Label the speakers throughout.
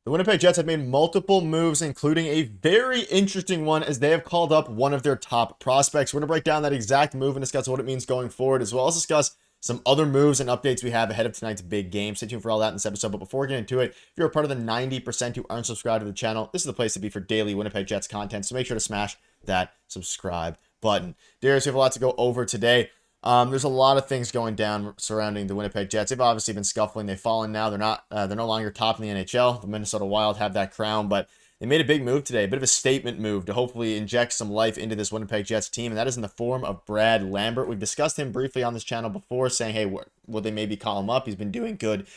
Speaker 1: The Winnipeg Jets have made multiple moves, including a very interesting one as they have called up one of their top prospects. We're going to break down that exact move and discuss what it means going forward, as well as discuss some other moves and updates we have ahead of tonight's big game. Stay tuned for all that in this episode. But before we get into it, if you're a part of the 90% who aren't subscribed to the channel, this is the place to be for daily Winnipeg Jets content. So make sure to smash that subscribe button. Darius, we have a lot to go over today. There's a lot of things going down surrounding the Winnipeg Jets. They've obviously been scuffling. They've fallen now. They're no longer top in the NHL. The Minnesota Wild have that crown, but they made a big move today, a bit of a statement move to hopefully inject some life into this Winnipeg Jets team, and that is in the form of Brad Lambert. We've discussed him briefly on this channel before, saying, hey, will they maybe call him up? He's been doing good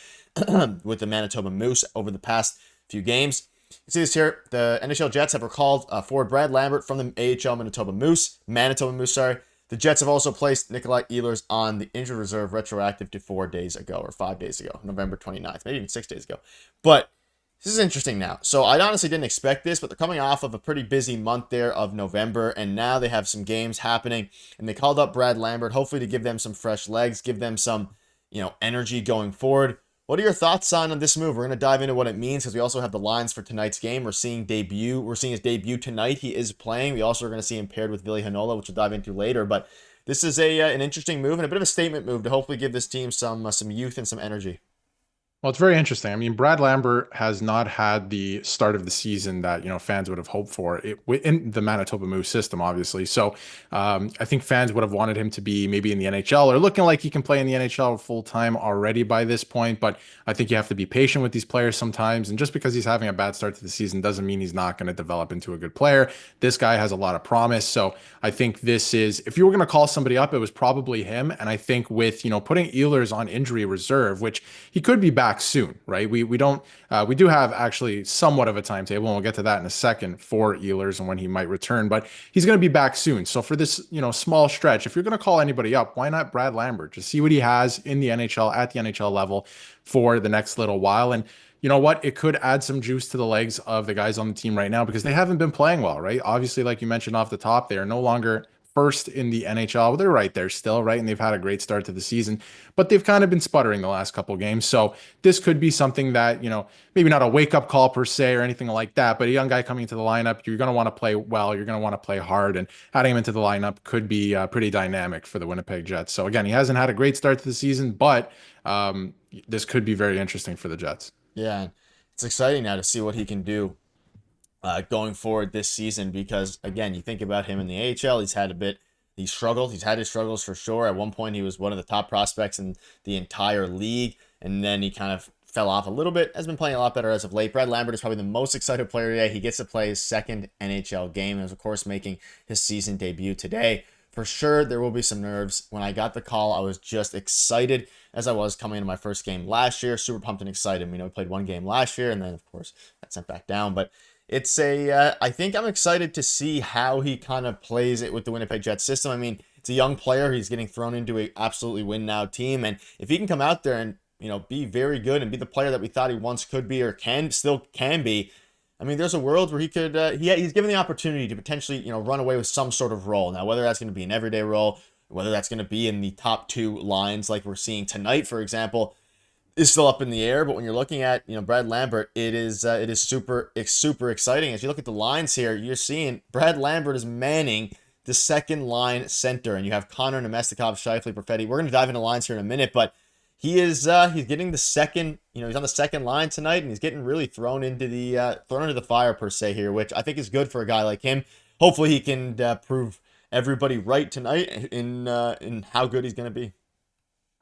Speaker 1: with the Manitoba Moose over the past few games. You see this here. The NHL Jets have recalled forward Brad Lambert from the AHL Manitoba Moose. The Jets have also placed Nikolai Ehlers on the injured reserve retroactive to 4 days ago, or 5 days ago, November 29th, maybe even 6 days ago. But this is interesting now. So I honestly didn't expect this, but they're coming off of a pretty busy month there of November, and now they have some games happening, and they called up Brad Lambert, hopefully to give them some fresh legs, give them some, energy going forward. What are your thoughts on this move? We're going to dive into what it means because we also have the lines for tonight's game. We're seeing his debut tonight. He is playing. We also are going to see him paired with Ville Heinola, which we'll dive into later. But this is an interesting move and a bit of a statement move to hopefully give this team some youth and some energy.
Speaker 2: Well, it's very interesting. I mean, Brad Lambert has not had the start of the season that, fans would have hoped for in the Manitoba Moose system, obviously. So I think fans would have wanted him to be maybe in the NHL or looking like he can play in the NHL full time already by this point. But I think you have to be patient with these players sometimes. And just because he's having a bad start to the season doesn't mean he's not going to develop into a good player. This guy has a lot of promise. So I think if you were going to call somebody up, it was probably him. And I think with, putting Ehlers on injury reserve, which he could be back soon, right? We do have actually somewhat of a timetable, and we'll get to that in a second for Ehlers and when he might return, but he's going to be back soon. So for this, small stretch, if you're going to call anybody up, why not Brad Lambert? Just see what he has in the NHL at the NHL level for the next little while. And you know what? It could add some juice to the legs of the guys on the team right now because they haven't been playing well, right? Obviously, like you mentioned off the top, they are no longer first in the NHL. They're right there still, right? And they've had a great start to the season, but they've kind of been sputtering the last couple of games. So this could be something that, maybe not a wake-up call per se or anything like that, but a young guy coming into the lineup, you're going to want to play well, you're going to want to play hard, and adding him into the lineup could be pretty dynamic for the Winnipeg Jets. So again, he hasn't had a great start to the season, but this could be very interesting for the Jets.
Speaker 1: Yeah, it's exciting now to see what he can do going forward this season because, again, you think about him in the AHL, he's struggled. He's had his struggles for sure. At one point, he was one of the top prospects in the entire league, and then he kind of fell off a little bit, has been playing a lot better as of late. Brad Lambert is probably the most excited player today. He gets to play his second NHL game and is, of course, making his season debut today. For sure, there will be some nerves. When I got the call, I was just excited as I was coming into my first game last year. Super pumped and excited. We played one game last year, and then, of course, got sent back down. But I think I'm excited to see how he kind of plays it with the Winnipeg Jets system. I mean, it's a young player. He's getting thrown into a absolutely win now team. And if he can come out there and, be very good and be the player that we thought he once could be or still can be, I mean, there's a world where he could, he's given the opportunity to potentially, run away with some sort of role. Now, whether that's going to be an everyday role, whether that's going to be in the top two lines like we're seeing tonight, for example, is still up in the air. But when you're looking at, Brad Lambert, it is super exciting. As you look at the lines here, you're seeing Brad Lambert is manning the second line center, and you have Connor, Nemestikov, Scheifele, Perfetti. We're going to dive into lines here in a minute, but he's getting the second, he's on the second line tonight, and he's getting really thrown into the fire per se here, which I think is good for a guy like him. Hopefully he can prove everybody right tonight in how good he's going to be.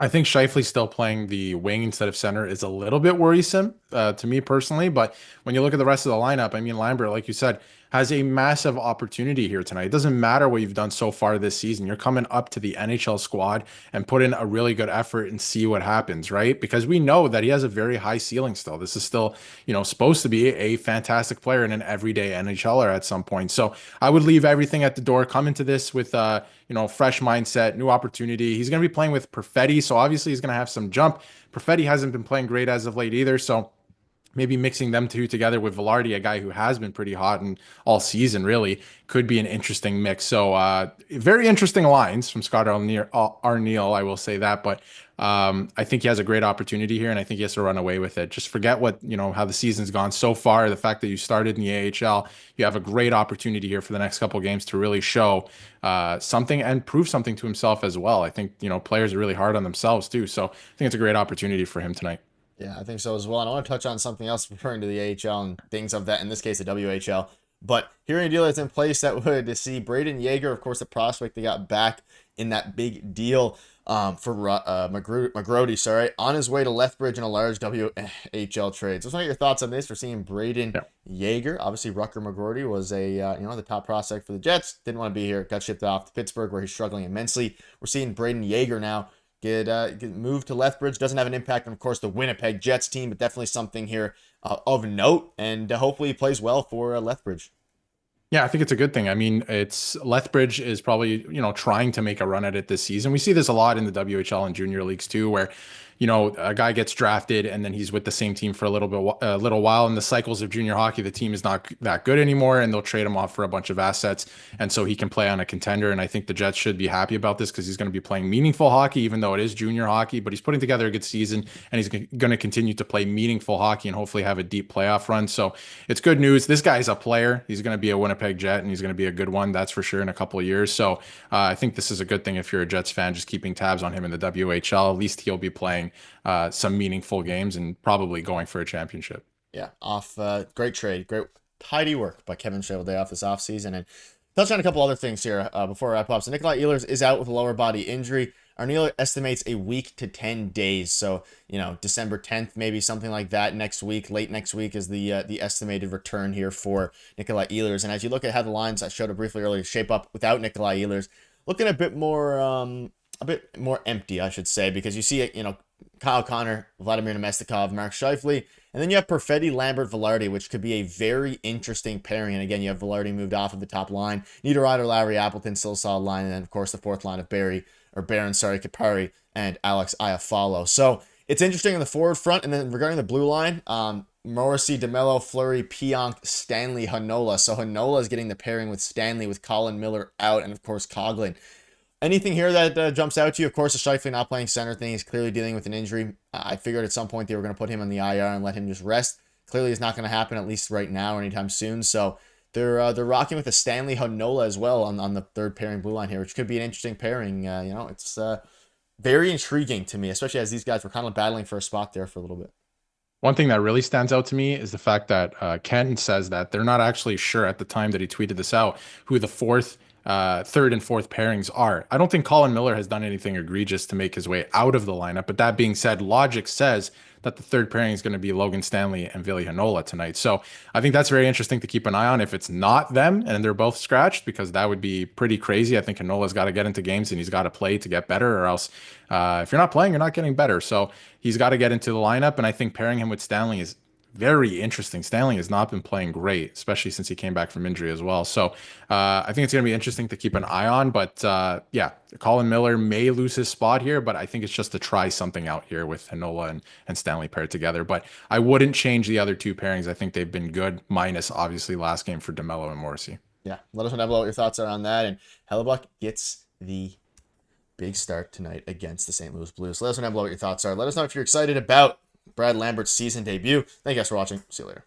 Speaker 2: I think Scheifele still playing the wing instead of center is a little bit worrisome to me personally. But when you look at the rest of the lineup, I mean, Lambert, like you said, has a massive opportunity here tonight. It doesn't matter what you've done so far this season. You're coming up to the NHL squad and put in a really good effort and see what happens, right? Because we know that he has a very high ceiling still. This is still, supposed to be a fantastic player and an everyday NHLer at some point. So I would leave everything at the door, come into this with, fresh mindset, new opportunity. He's going to be playing with Perfetti, so obviously he's going to have some jump. Perfetti hasn't been playing great as of late either, so maybe mixing them two together with Velarde, a guy who has been pretty hot and all season, really could be an interesting mix. So very interesting lines from Scott Arniel, I will say that. But I think he has a great opportunity here, and I think he has to run away with it. Just forget what, how the season's gone so far. The fact that you started in the AHL, you have a great opportunity here for the next couple games to really show something and prove something to himself as well. I think, players are really hard on themselves too. So I think it's a great opportunity for him tonight.
Speaker 1: Yeah, I think so as well. And I want to touch on something else referring to the AHL and things of that, in this case, the WHL. But hearing a deal that's in place that would see Braden Yeager, of course, the prospect they got back in that big deal for McGrody, on his way to Lethbridge in a large WHL trade. So, what are your thoughts on this? We're seeing Braden Yeager. Obviously, Rucker McGrody was the top prospect for the Jets. Didn't want to be here. Got shipped off to Pittsburgh, where he's struggling immensely. We're seeing Braden Yeager now get moved to Lethbridge. Doesn't have an impact on, of course, the Winnipeg Jets team, but definitely something here of note, and hopefully he plays well for Lethbridge.
Speaker 2: Yeah, I think it's a good thing. I mean, it's Lethbridge is probably, trying to make a run at it this season. We see this a lot in the WHL and junior leagues too, where, a guy gets drafted and then he's with the same team for a little while. In the cycles of junior hockey, the team is not that good anymore, and they'll trade him off for a bunch of assets, and so he can play on a contender. And I think the Jets should be happy about this because he's going to be playing meaningful hockey, even though it is junior hockey. But he's putting together a good season, and he's going to continue to play meaningful hockey and hopefully have a deep playoff run. So it's good news. This guy's a player. He's going to be a Winnipeg Jet, and he's going to be a good one, that's for sure, in a couple of years. So I think this is a good thing if you're a Jets fan, just keeping tabs on him in the WHL. At least he'll be playing some meaningful games and probably going for a championship.
Speaker 1: Yeah, great trade, great tidy work by Kevin Cheveldayoff this offseason. And touch on a couple other things here before I wrap up. So Nikolai Ehlers is out with a lower body injury. Arniel estimates a week to 10 days. So, December 10th, maybe something like that next week. Late next week is the estimated return here for Nikolai Ehlers. And as you look at how the lines I showed up briefly earlier shape up without Nikolai Ehlers, looking a bit more empty, I should say, because you see it, Kyle Connor, Vladimir Nemestikov, Mark Scheifele, and then you have Perfetti, Lambert, Velarde, which could be a very interesting pairing. And again, you have Velarde moved off of the top line. Niederreiter, Lowry, Appleton, still a solid line. And then, of course, the fourth line of Baron Kapari, and Alex Iafallo. So it's interesting on the forward front. And then regarding the blue line, Morrissey, DeMello, Fleury, Pionk, Stanley, Hanola. So Hanola is getting the pairing with Stanley, with Colin Miller out, and, of course, Coughlin. Anything here that jumps out to you? Of course, the Scheifele not playing center thing. He's clearly dealing with an injury. I figured at some point they were going to put him on the IR and let him just rest. Clearly, it's not going to happen, at least right now or anytime soon. So they're rocking with a Stanley Hanola as well on the third pairing blue line here, which could be an interesting pairing. It's very intriguing to me, especially as these guys were kind of battling for a spot there for a little bit.
Speaker 2: One thing that really stands out to me is the fact that Ken says that they're not actually sure at the time that he tweeted this out who the third and fourth pairings are. I don't think Colin Miller has done anything egregious to make his way out of the lineup. But that being said, logic says that the third pairing is going to be Logan Stanley and Ville Heinola tonight. So I think that's very interesting to keep an eye on if it's not them and they're both scratched, because that would be pretty crazy. I think Heinola's got to get into games and he's got to play to get better, or else if you're not playing, you're not getting better. So he's got to get into the lineup. And I think pairing him with Stanley is very interesting. Stanley has not been playing great, especially since he came back from injury as well. So I think it's going to be interesting to keep an eye on. But yeah, Colin Miller may lose his spot here, but I think it's just to try something out here with Heinola and Stanley paired together. But I wouldn't change the other two pairings. I think they've been good, minus obviously last game for DeMello and Morrissey.
Speaker 1: Yeah, let us know down below what your thoughts are on that. And Hellebuyck gets the big start tonight against the St. Louis Blues. Let us know down below what your thoughts are. Let us know if you're excited about Brad Lambert's season debut. Thank you guys for watching. See you later.